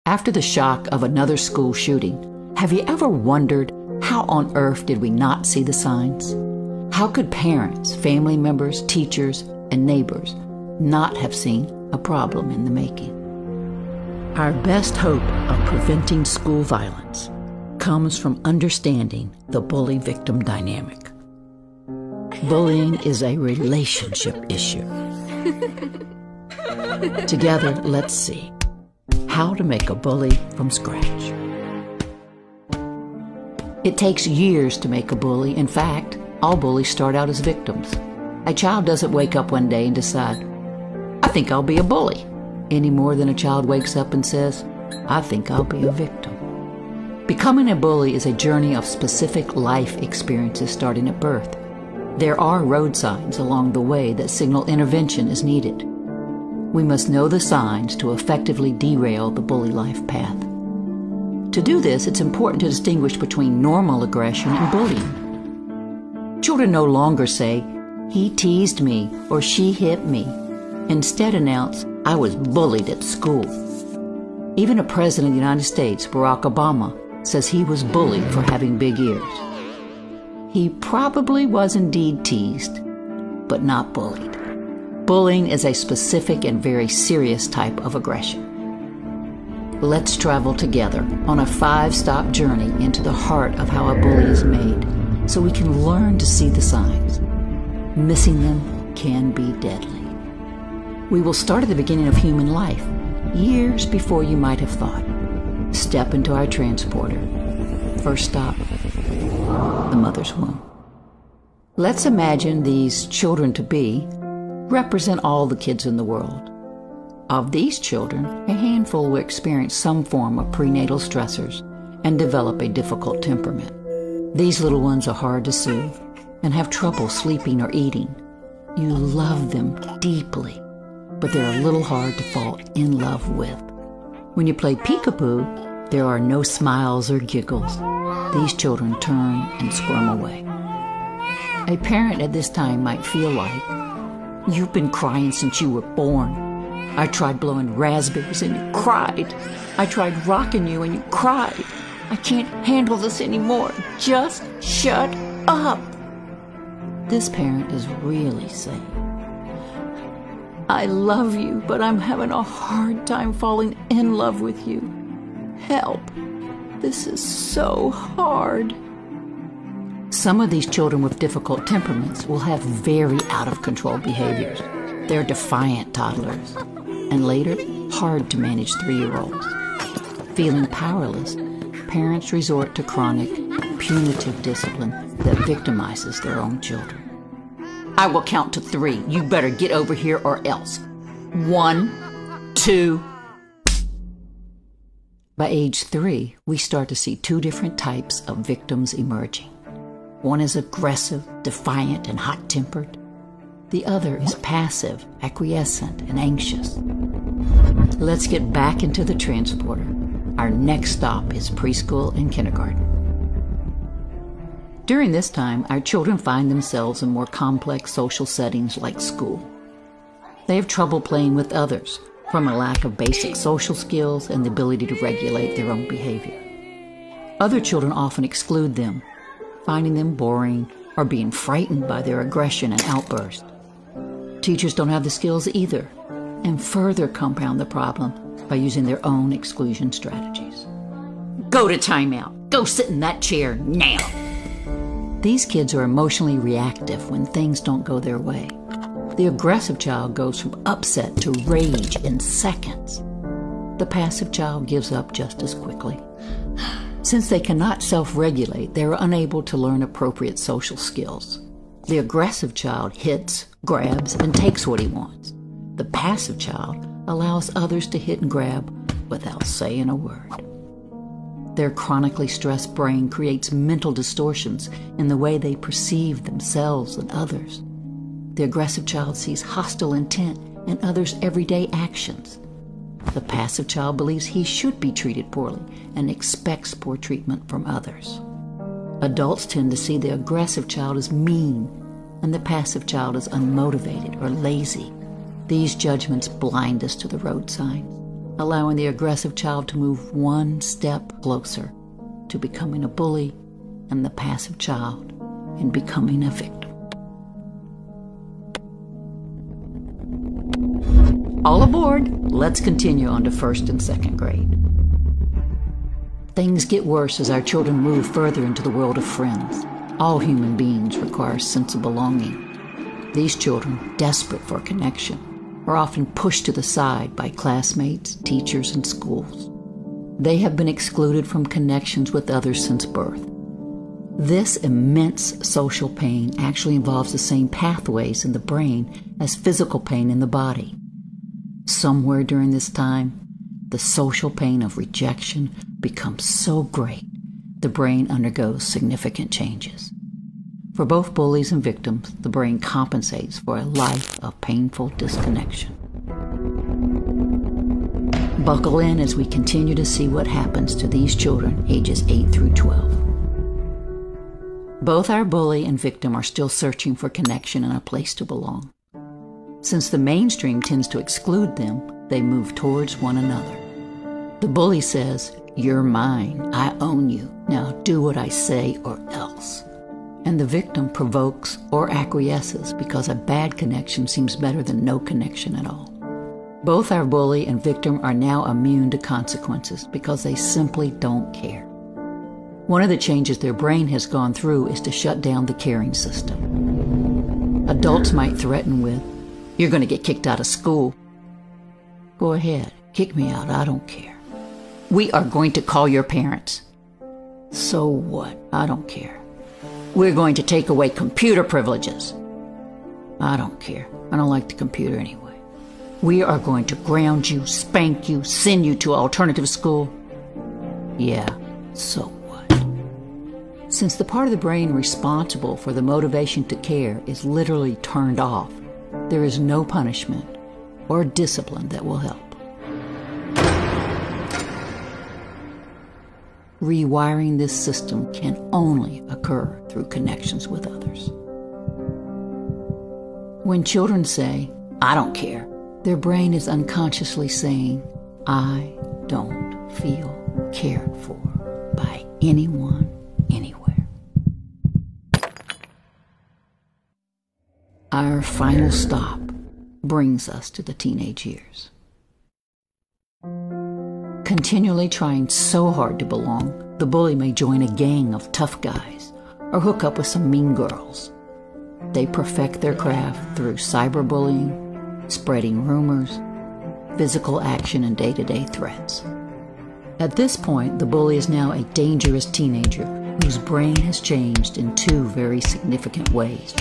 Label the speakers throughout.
Speaker 1: After the shock of another school shooting, have you ever wondered how on earth did we not see the signs? How could parents, family members, teachers, and neighbors not have seen a problem in the making? Our best hope of preventing school violence comes from understanding the bully-victim dynamic. Bullying is a relationship issue. Together, let's see how to make a bully from scratch. It takes years to make a bully. In fact, all bullies start out as victims. A child doesn't wake up one day and decide, I think I'll be a bully, any more than a child wakes up and says, I think I'll be a victim. Becoming a bully is a journey of specific life experiences starting at birth. There are road signs along the way that signal intervention is needed. We must know the signs to effectively derail the bully life path. To do this, it's important to distinguish between normal aggression and bullying. Children no longer say, he teased me or she hit me. Instead announce, I was bullied at school. Even a president of the United States, Barack Obama, says he was bullied for having big ears. He probably was indeed teased, but not bullied. Bullying is a specific and very serious type of aggression. Let's travel together on a 5-stop journey into the heart of how a bully is made, so we can learn to see the signs. Missing them can be deadly. We will start at the beginning of human life, years before you might have thought. Step into our transporter. First stop, the mother's womb. Let's imagine these children-to-be represent all the kids in the world. Of these children, a handful will experience some form of prenatal stressors and develop a difficult temperament. These little ones are hard to soothe and have trouble sleeping or eating. You love them deeply, but they're a little hard to fall in love with. When you play peekaboo, there are no smiles or giggles. These children turn and squirm away. A parent at this time might feel like, you've been crying since you were born. I tried blowing raspberries and you cried. I tried rocking you and you cried. I can't handle this anymore. Just shut up. This parent is really saying, I love you, but I'm having a hard time falling in love with you. Help. This is so hard. Some of these children with difficult temperaments will have very out-of-control behaviors. They're defiant toddlers, and later, hard-to-manage 3-year-olds. Feeling powerless, parents resort to chronic, punitive discipline that victimizes their own children. I will count to 3. You better get over here or else. 1, 2. By age 3, we start to see 2 different types of victims emerging. One is aggressive, defiant, and hot-tempered. The other is passive, acquiescent, and anxious. Let's get back into the transporter. Our next stop is preschool and kindergarten. During this time, our children find themselves in more complex social settings like school. They have trouble playing with others from a lack of basic social skills and the ability to regulate their own behavior. Other children often exclude them, finding them boring or being frightened by their aggression and outburst. Teachers don't have the skills either, and further compound the problem by using their own exclusion strategies. Go to timeout. Go sit in that chair now. These kids are emotionally reactive when things don't go their way. The aggressive child goes from upset to rage in seconds. The passive child gives up just as quickly. Since they cannot self-regulate, they are unable to learn appropriate social skills. The aggressive child hits, grabs, and takes what he wants. The passive child allows others to hit and grab without saying a word. Their chronically stressed brain creates mental distortions in the way they perceive themselves and others. The aggressive child sees hostile intent in others' everyday actions. The passive child believes he should be treated poorly and expects poor treatment from others. Adults tend to see the aggressive child as mean and the passive child as unmotivated or lazy. These judgments blind us to the road signs. allowing the aggressive child to move one step closer to becoming a bully and the passive child in becoming a victim. All aboard! Let's continue on to first and second grade. Things get worse as our children move further into the world of friends. All human beings require a sense of belonging. These children, desperate for connection, are often pushed to the side by classmates, teachers, and schools. They have been excluded from connections with others since birth. This immense social pain actually involves the same pathways in the brain as physical pain in the body. Somewhere during this time, the social pain of rejection becomes so great, the brain undergoes significant changes. For both bullies and victims, the brain compensates for a life of painful disconnection. Buckle in as we continue to see what happens to these children ages 8 through 12. Both our bully and victim are still searching for connection and a place to belong. Since the mainstream tends to exclude them, they move towards one another. The bully says, "You're mine, I own you, now do what I say or else." And the victim provokes or acquiesces because a bad connection seems better than no connection at all. Both our bully and victim are now immune to consequences because they simply don't care. One of the changes their brain has gone through is to shut down the caring system. Adults might threaten with, "You're going to get kicked out of school." "Go ahead, kick me out, I don't care." "We are going to call your parents." "So what? I don't care." "We're going to take away computer privileges." "I don't care. I don't like the computer anyway." "We are going to ground you, spank you, send you to alternative school." "Yeah, so what?" Since the part of the brain responsible for the motivation to care is literally turned off, there is no punishment or discipline that will help. Rewiring this system can only occur through connections with others. When children say, "I don't care," their brain is unconsciously saying, "I don't feel cared for by anyone, anywhere." Our final stop brings us to the teenage years. Continually trying so hard to belong, the bully may join a gang of tough guys or hook up with some mean girls. They perfect their craft through cyberbullying, spreading rumors, physical action, and day-to-day threats. At this point, the bully is now a dangerous teenager whose brain has changed in two very significant ways.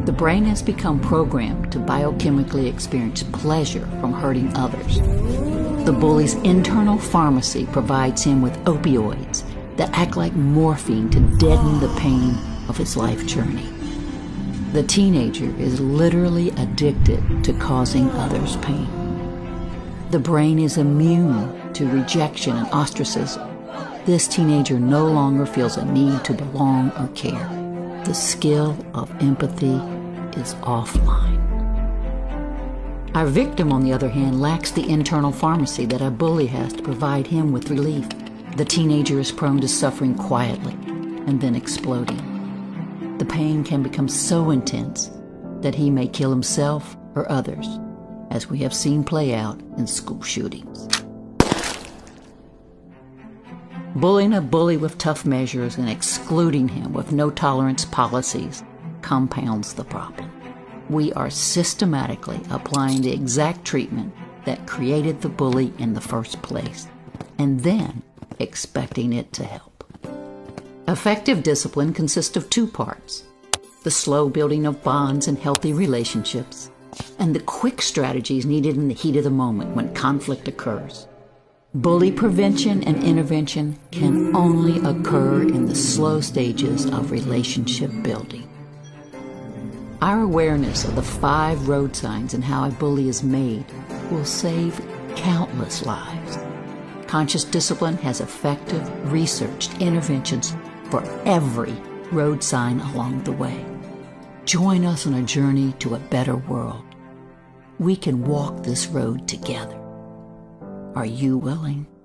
Speaker 1: The brain has become programmed to biochemically experience pleasure from hurting others. The bully's internal pharmacy provides him with opioids that act like morphine to deaden the pain of his life journey. The teenager is literally addicted to causing others pain. The brain is immune to rejection and ostracism. This teenager no longer feels a need to belong or care. The skill of empathy is offline. Our victim, on the other hand, lacks the internal pharmacy that a bully has to provide him with relief. The teenager is prone to suffering quietly and then exploding. The pain can become so intense that he may kill himself or others, as we have seen play out in school shootings. Bullying a bully with tough measures and excluding him with no-tolerance policies compounds the problem. We are systematically applying the exact treatment that created the bully in the first place, and then expecting it to help. Effective discipline consists of two parts: the slow building of bonds and healthy relationships, and the quick strategies needed in the heat of the moment when conflict occurs. Bully prevention and intervention can only occur in the slow stages of relationship building. Our awareness of the 5 road signs and how a bully is made will save countless lives. Conscious discipline has effective, researched interventions for every road sign along the way. Join us on a journey to a better world. We can walk this road together. Are you willing?